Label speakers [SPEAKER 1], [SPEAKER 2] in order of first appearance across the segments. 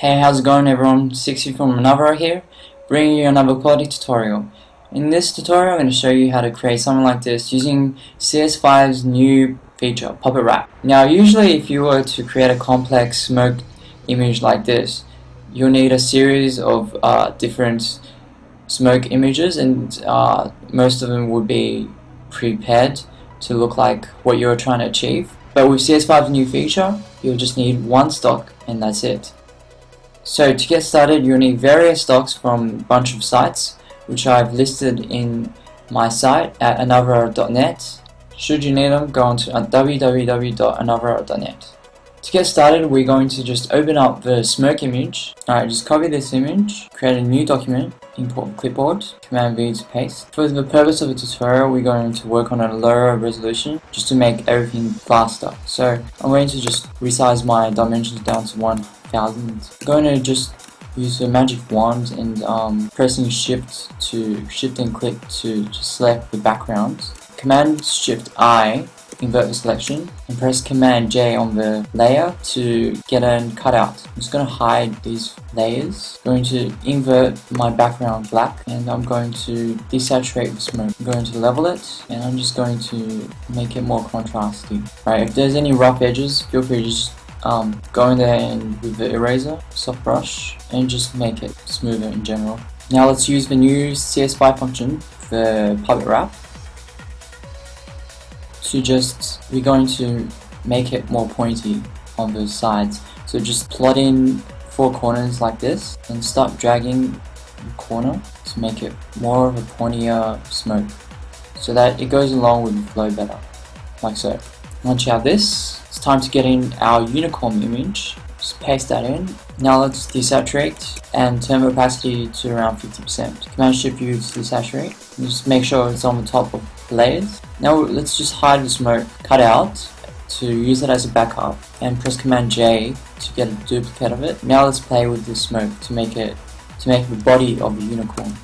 [SPEAKER 1] Hey, how's it going everyone? 60 from Another here, bringing you another quality tutorial. In this tutorial I'm going to show you how to create something like this using CS5's new feature, Puppet Wrap. Now usually if you were to create a complex smoke image like this, you'll need a series of different smoke images, and most of them would be prepared to look like what you're trying to achieve. But with CS5's new feature, you'll just need one stock and that's it. So to get started, you'll need various stocks from a bunch of sites, which I've listed in my site at another.net. Should you need them, go on to www.another.net. To get started, we're going to just open up the smoke image. Alright, just copy this image, create a new document, import clipboard, Command V to paste. For the purpose of the tutorial, we're going to work on a lower resolution just to make everything faster. So I'm going to just resize my dimensions down to 1000. I'm going to just use the magic wand and pressing shift and click to just select the background. Command Shift I, invert the selection, and press Command J on the layer to get a cutout. I'm just going to hide these layers. I'm going to invert my background black, and I'm going to desaturate the smoke. I'm going to level it, and I'm just going to make it more contrasty. Right, if there's any rough edges, feel free to just go in there and with the eraser, soft brush, and just make it smoother in general. Now let's use the new CS5 function, the Puppet Wrap. We're going to make it more pointy on the sides. So just plot in 4 corners like this and start dragging the corner to make it more of a pointier smoke, so that it goes along with the flow better, like so. Once you have this, it's time to get in our unicorn image. Just paste that in. Now let's desaturate and turn the opacity to around 50%. Command Shift U to desaturate. And just make sure it's on the top of the layers. Now let's just hide the smoke cutout to use it as a backup, and press Command J to get a duplicate of it. Now let's play with the smoke to make the body of the unicorn.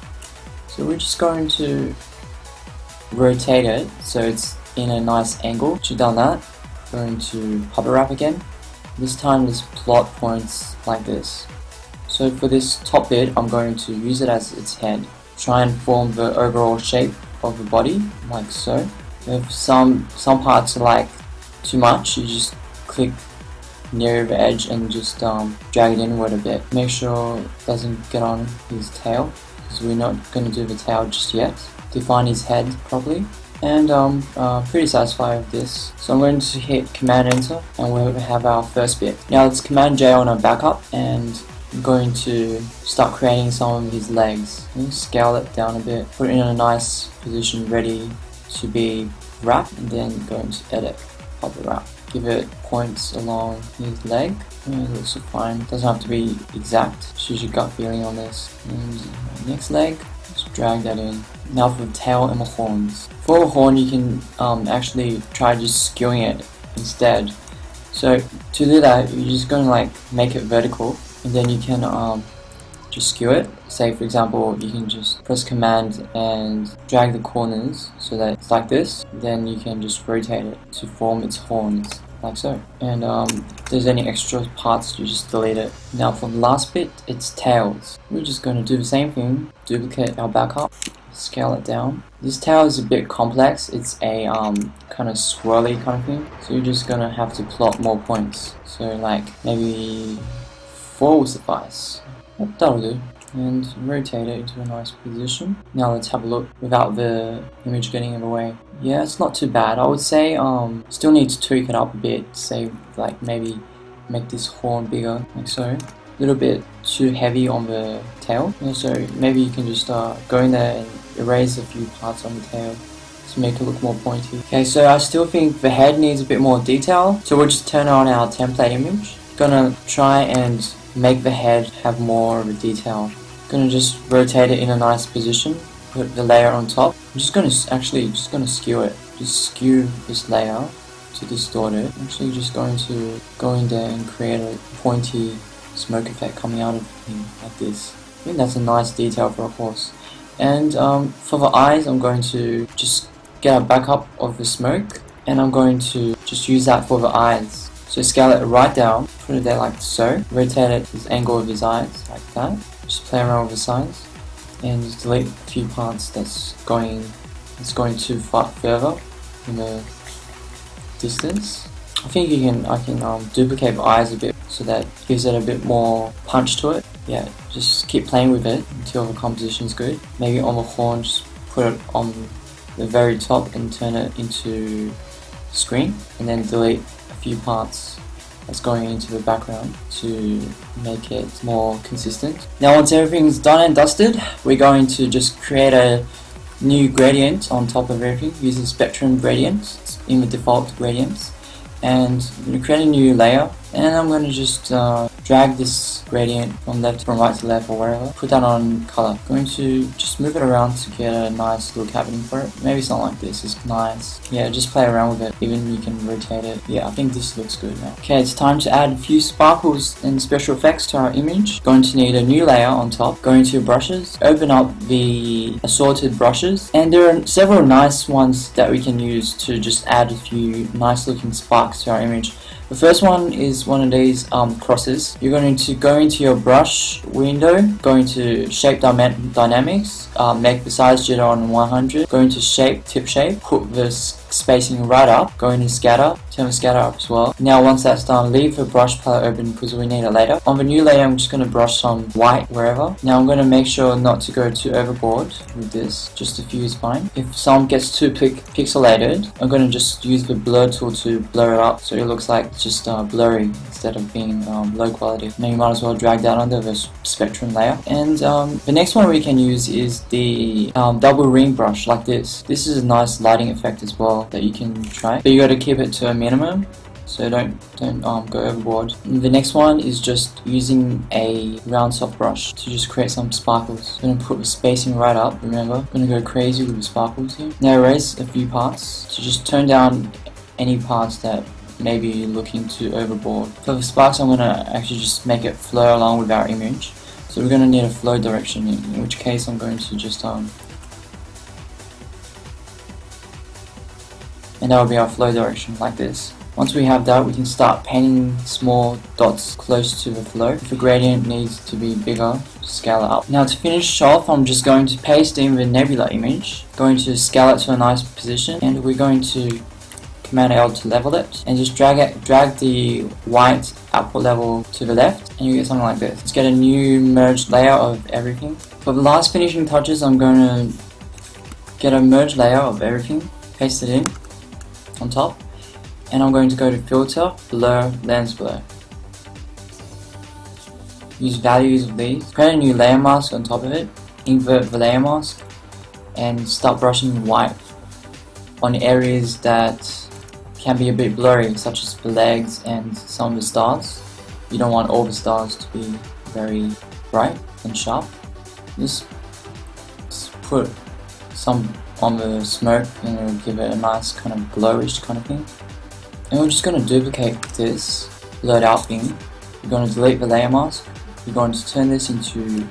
[SPEAKER 1] So we're just going to rotate it so it's in a nice angle. Once you've done that, going to Puppet Wrap again. This time let's plot points like this. So for this top bit, I'm going to use it as its head. Try and form the overall shape of the body, like so. If some parts are like too much, you just click near the edge and just drag it inward a bit. Make sure it doesn't get on his tail, because we're not going to do the tail just yet. Define his head properly. And I'm pretty satisfied with this. So I'm going to hit Command Enter, and we'll have our first bit. Now let's Command J on our backup, and I'm going to start creating some of his legs. Scale it down a bit, put it in a nice position ready to be wrapped, and then going to edit, Puppet Wrap. Give it points along his leg. And it looks fine, doesn't have to be exact, just use your gut feeling on this. And next leg, just drag that in. Now for the tail and the horns. For the horn, you can actually try just skewing it instead. So to do that, you're just going to like make it vertical, and then you can just skew it. Say for example, you can just press Command and drag the corners so that it's like this. Then you can just rotate it to form its horns, like so. And if there's any extra parts, you just delete it. Now for the last bit, it's tails. We're just going to do the same thing, duplicate our backup, scale it down. This tail is a bit complex. It's a kind of swirly kind of thing, so you're just gonna have to plot more points. So like maybe 4 will suffice. Yep, that'll do. And rotate it into a nice position. Now let's have a look without the image getting in the way. Yeah, it's not too bad. I would say still need to tweak it up a bit. Say like maybe make this horn bigger, like so. A little bit too heavy on the tail. And so maybe you can just go in there and erase a few parts on the tail to make it look more pointy. Okay, so I still think the head needs a bit more detail, so we'll just turn on our template image. Gonna try and make the head have more of a detail. Gonna just rotate it in a nice position, put the layer on top. I'm just gonna skew it. Just skew this layer to distort it. I'm actually just going to go in there and create a pointy smoke effect coming out of him like this. I think that's a nice detail for a horse. And for the eyes, I'm going to just get a backup of the smoke, and I'm going to just use that for the eyes. So scale it right down, put it there like so, rotate it his angle of his eyes like that, just play around with the size, and just delete a few parts that's going too far further in the distance. I think I can duplicate the eyes a bit so that gives it a bit more punch to it. Yeah, just keep playing with it until the composition is good. Maybe on the horn, just put it on the very top and turn it into screen, and then delete a few parts that's going into the background to make it more consistent. Now once everything's done and dusted, we're going to just create a new gradient on top of everything using spectrum gradients in the default gradients, and I'm going to create a new layer, and I'm going to just drag this gradient from right to left or wherever, put that on color. I'm going to just move it around to get a nice look happening for it. Maybe something like this is nice. Yeah, just play around with it, even you can rotate it. Yeah, I think this looks good now. Okay, it's time to add a few sparkles and special effects to our image. Going to need a new layer on top. Going to brushes, open up the assorted brushes, and there are several nice ones that we can use to just add a few nice looking sparks to our image. The first one is one of these crosses. You're going to go into your brush window, going to shape dynamics, make the size jitter on 100, going to shape, tip shape, put the spacing right up, going to scatter, turn the scatter up as well. Now once that's done, leave the brush palette open because we need it later. On the new layer, I'm just going to brush some white wherever. Now I'm going to make sure not to go too overboard with this, just a few is fine. If some gets too pixelated, I'm going to just use the blur tool to blur it up so it looks like it's just blurry instead of being low quality. Now you might as well drag that under the spectrum layer. And the next one we can use is the double ring brush like this. This is a nice lighting effect as well that you can try, but you got to keep it to a minimum, so don't go overboard. And the next one is just using a round soft brush to just create some sparkles. I'm going to put the spacing right up, remember, I'm going to go crazy with the sparkles here. Now erase a few parts to just tone down any parts that maybe you're looking too overboard. For the sparks, I'm going to actually just make it flow along with our image, so we're going to need a flow direction, in which case I'm going to just and that will be our flow direction like this. Once we have that, we can start painting small dots close to the flow. If the gradient needs to be bigger, scale it up. Now to finish off, I'm just going to paste in the nebula image, going to scale it to a nice position, and we're going to Command L to level it, and just drag the white output level to the left, and you get something like this. Let's get a new merged layer of everything. For the last finishing touches, I'm going to get a merged layer of everything, paste it in on top, and I'm going to go to filter, blur, lens blur. Use values of these, create a new layer mask on top of it, invert the layer mask, and start brushing white on areas that can be a bit blurry, such as the legs and some of the stars. You don't want all the stars to be very bright and sharp. Just put some on the smoke and it'll give it a nice kind of glowish kind of thing. And we're just going to duplicate this blurred out thing. We're going to delete the layer mask. We're going to turn this into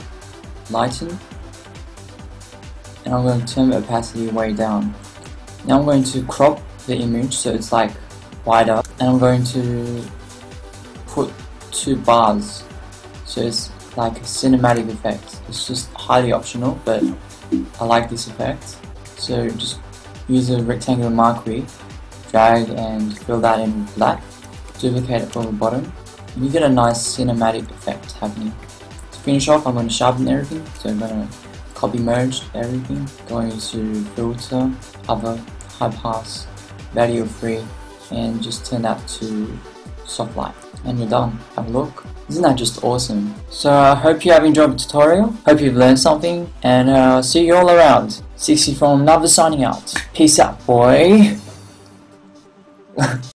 [SPEAKER 1] lighten, and I'm going to turn the opacity way down. Now I'm going to crop the image so it's like wider, and I'm going to put 2 bars so it's like a cinematic effect. It's just highly optional, but I like this effect. So just use a rectangular marquee, drag and fill that in with black, duplicate it from the bottom, and you get a nice cinematic effect happening. To finish off, I'm going to sharpen everything, so I'm going to copy merge everything, going to filter, other, high pass, value free, and just turn that to soft light, and you're done. Have a look. Isn't that just awesome? So I hope you have enjoyed the tutorial, hope you've learned something, and see you all around. 60 from another signing out. Peace out, boy.